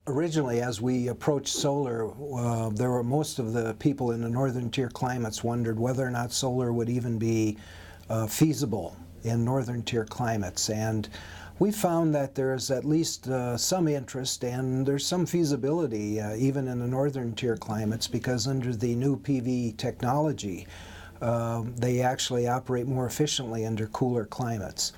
Originally, as we approached solar, there were most of the people in the northern tier climates wondered whether or not solar would even be feasible in northern tier climates. And we found that there's at least some interest and there's some feasibility even in the northern tier climates, because under the new PV technology, they actually operate more efficiently under cooler climates.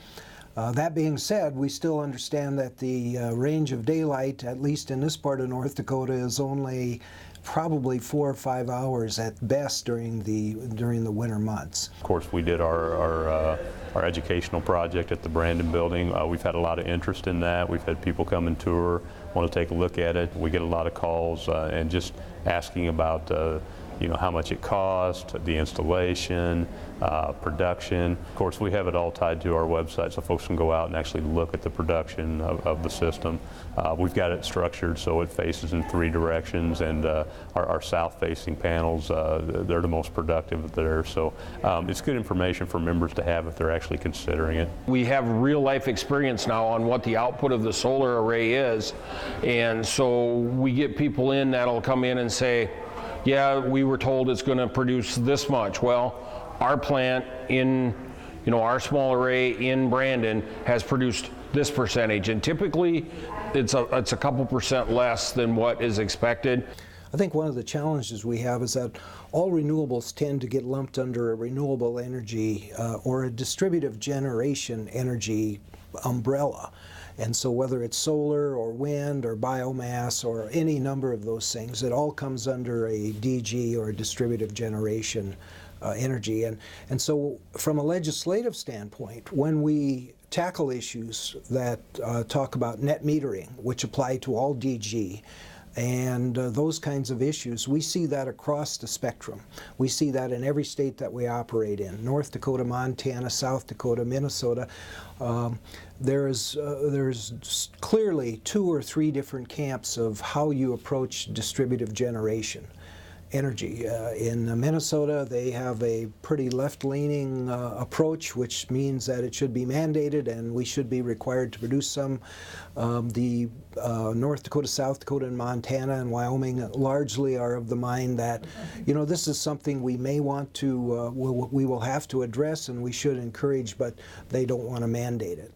That being said, we still understand that the range of daylight, at least in this part of North Dakota, is only probably 4 or 5 hours at best during the winter months. Of course, we did our educational project at the Brandon building. We've had a lot of interest in that. We've had people come and tour, want to take a look at it. We get a lot of calls and just asking about how much it cost, the installation, production. Of course, we have it all tied to our website so folks can go out and actually look at the production of the system. We've got it structured so it faces in 3 directions, and our south-facing panels, they're the most productive there. So it's good information for members to have if they're actually considering it. We have real-life experience now on what the output of the solar array is, and so we get people in that'll come in and say, yeah, we were told it's going to produce this much. Well, our plant in, our small array in Brandon has produced this percentage, and typically it's a couple percent less than what is expected. I think one of the challenges we have is that all renewables tend to get lumped under a renewable energy or a distributive generation energy umbrella. And so whether it's solar or wind or biomass or any number of those things, it all comes under a DG or a distributive generation energy. And so from a legislative standpoint, when we tackle issues that talk about net metering, which apply to all DG, and those kinds of issues, we see that across the spectrum. We see that in every state that we operate in: North Dakota, Montana, South Dakota, Minnesota. There's clearly 2 or 3 different camps of how you approach distributive generation energy. In Minnesota, they have a pretty left-leaning approach, which means that it should be mandated and we should be required to produce some. The North Dakota, South Dakota, and Montana and Wyoming largely are of the mind that, this is something we may want to, we will have to address and we should encourage, but they don't want to mandate it.